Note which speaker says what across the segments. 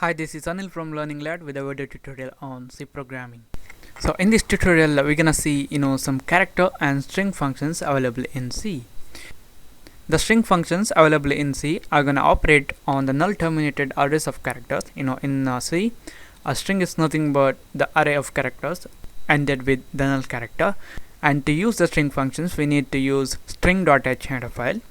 Speaker 1: Hi, this is Anil from Learning Lab with a video tutorial on C programming. So in this tutorial, we're gonna see some character and string functions available in C. The string functions available in C are gonna operate on the null terminated arrays of characters. In C, a string is nothing but the array of characters ended with the null character. And to use the string functions, we need to use string.h header file.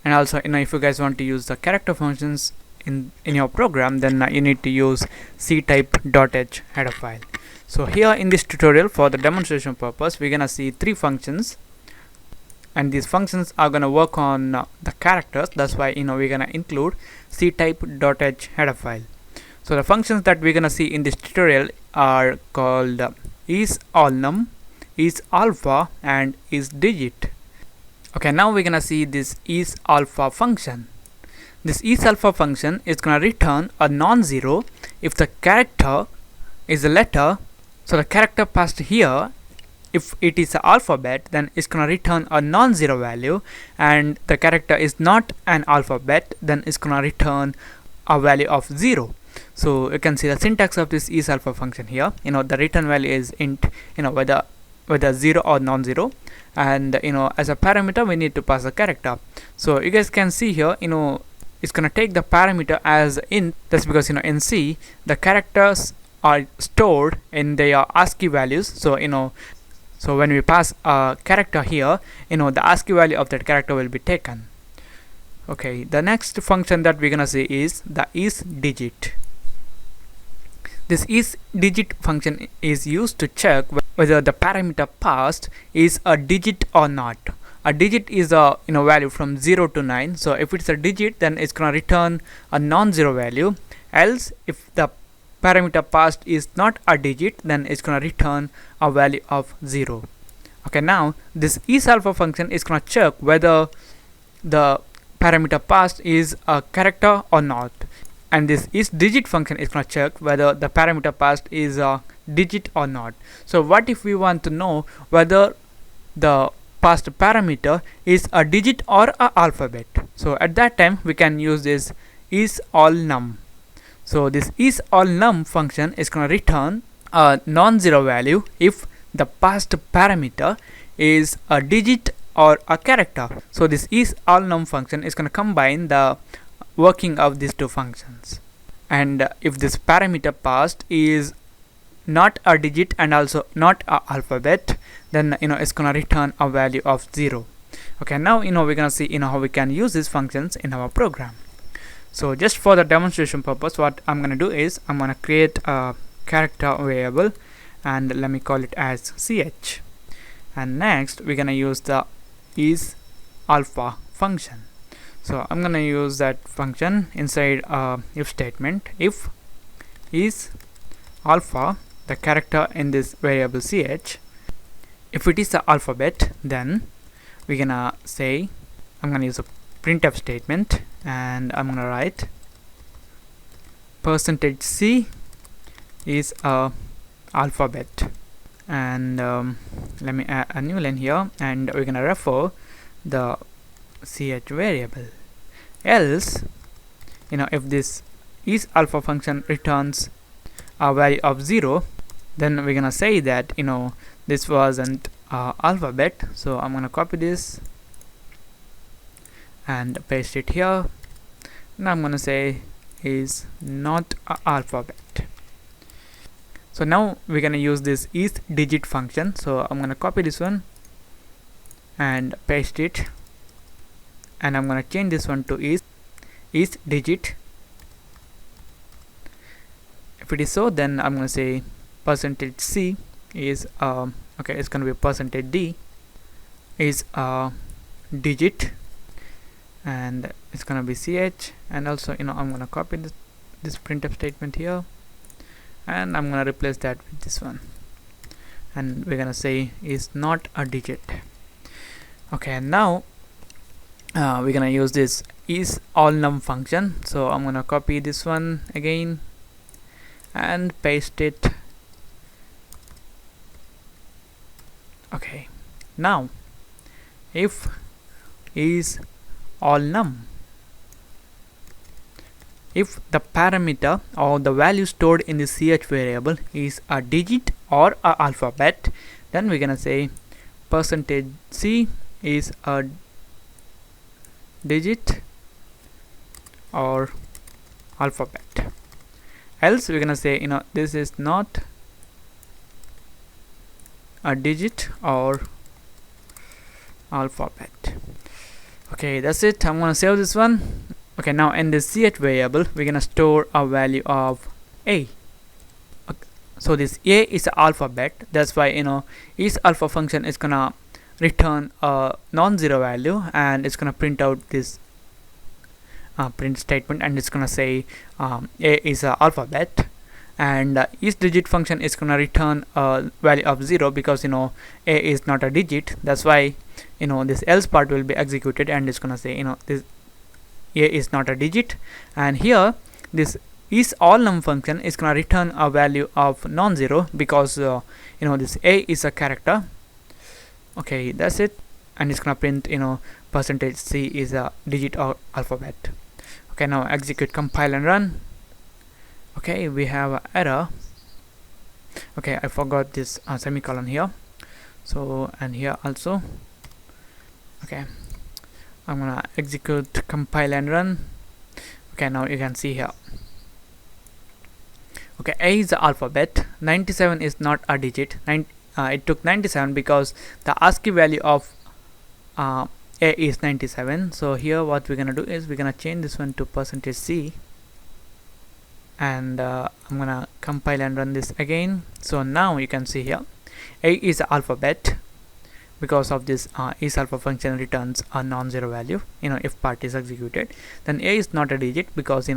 Speaker 1: And also, if you guys want to use the character functions in your program, then you need to use ctype.h header file. So here in this tutorial, for the demonstration purpose, we're gonna see three functions, and these functions are gonna work on the characters. That's why we're gonna include ctype.h header file. So the functions that we're gonna see in this tutorial are called isalnum, isalpha, and isdigit. Okay, now we're gonna see this isalpha function. This isalpha function is gonna return a non-zero if the character is a letter. So the character passed here, if it is an alphabet, then it's gonna return a non-zero value, and the character is not an alphabet, then it's gonna return a value of 0. So you can see the syntax of this isalpha function here. The return value is int, whether 0 or non-zero, and as a parameter we need to pass a character. So you guys can see here, it's gonna take the parameter as int. That's because in C the characters are stored in their ASCII values. So so when we pass a character here, the ASCII value of that character will be taken. Okay, the next function that we're gonna see is the isdigit. This isdigit function is used to check whether the parameter passed is a digit or not. A digit is a value from 0 to 9. So if it's a digit, then it's gonna return a non-zero value. Else, if the parameter passed is not a digit, then it's gonna return a value of 0. Okay, now this isalpha function is gonna check whether the parameter passed is a character or not, and this isdigit function is gonna check whether the parameter passed is a digit or not. So what if we want to know whether the passed parameter is a digit or a alphabet? So at that time we can use this isalnum. So this isalnum function is going to return a non-zero value if the passed parameter is a digit or a character. So this isalnum function is going to combine the working of these two functions, and if this parameter passed is not a digit and also not a alphabet, then it's gonna return a value of 0. Okay, now we're gonna see how we can use these functions in our program. So just for the demonstration purpose, what I'm gonna do is I'm gonna create a character variable, and let me call it as ch, and next we're gonna use the isalpha function. So I'm gonna use that function inside if statement. If is alpha, the character in this variable ch, if it is the alphabet, then we're gonna say, I'm gonna use a printf statement, and I'm gonna write %c is a alphabet, and let me add a new line here, and we're gonna refer the ch variable. Else, if this isalpha function returns a value of 0, then we're gonna say that this wasn't alphabet. So I'm gonna copy this and paste it here. Now I'm gonna say is not a alphabet. So now we're gonna use this isdigit function. So I'm gonna copy this one and paste it, and I'm gonna change this one to isdigit. If it is so, then I'm gonna say %c is okay, it's gonna be %d is a digit, and it's gonna be ch, and also I'm gonna copy this printf statement here, and I'm gonna replace that with this one, and we're gonna say is not a digit. Okay, now we're gonna use this isalnum function. So I'm gonna copy this one again and paste it. Okay, now if is all num, if the parameter or the value stored in the ch variable is a digit or a alphabet, then we're gonna say percentage %c is a digit or alphabet. Else we're gonna say this is not a digit or alphabet. Okay, that's it. I'm gonna save this one. Okay, now in this ch variable we're gonna store a value of a. Okay, so this a is an alphabet, that's why isalpha function is gonna return a non-zero value, and it's gonna print out this print statement, and it's gonna say a is an alphabet, and isdigit function is gonna return a value of 0 because a is not a digit. That's why this else part will be executed, and it's gonna say this a is not a digit, and here this isalnum function is gonna return a value of non-zero because this a is a character. Okay, that's it, and it's gonna print percentage %c is a digit or alphabet. Okay, now execute, compile and run. Okay, we have an error. Okay, I forgot this semicolon here, so and here also. Okay, I'm gonna execute, compile and run. Okay, now you can see here. Okay, a is the alphabet, 97 is not a digit. It took 97 because the ASCII value of a is 97. So here what we're gonna do is we're gonna change this one to percentage %c, and I'm gonna compile and run this again. So now you can see here a is the alphabet. Because of this isalpha function returns a non-zero value if part is executed. Then a is not a digit because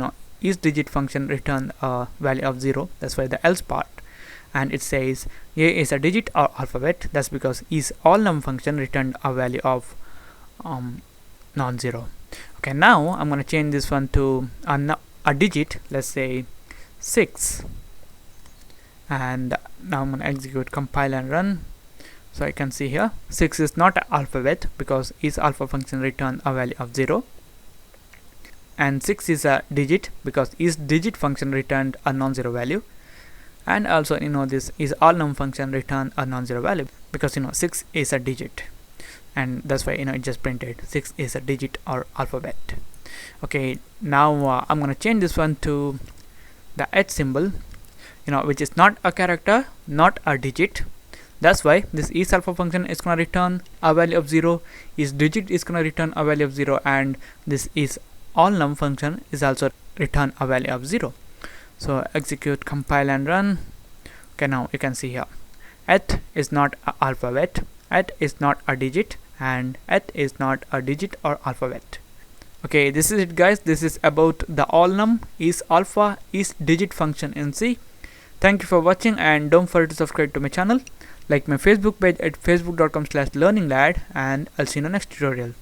Speaker 1: isdigit function returned a value of 0. That's why the else part, and it says a is a digit or alphabet. That's because isalnum function returned a value of non-zero. Okay, now I'm gonna change this one to a digit, let's say 6, and now I'm gonna execute, compile and run. So I can see here 6 is not an alphabet because isalpha function returned a value of 0, and 6 is a digit because isdigit function returned a non-zero value, and also this isalnum function returned a non-zero value because 6 is a digit, and that's why it just printed 6 is a digit or alphabet. Okay, now I'm gonna change this one to the h symbol, which is not a character, not a digit. That's why this isalpha function is gonna return a value of 0, isdigit is gonna return a value of 0, and this isalnum function is also return a value of 0. So execute, compile and run. Okay, now you can see here h is not a alphabet, h is not a digit, and h is not a digit or alphabet. Okay, this is it guys. This is about the alnum, isalpha, isdigit function in C. Thank you for watching, and don't forget to subscribe to my channel, like my Facebook page at facebook.com/learninglad, and I'll see you in the next tutorial.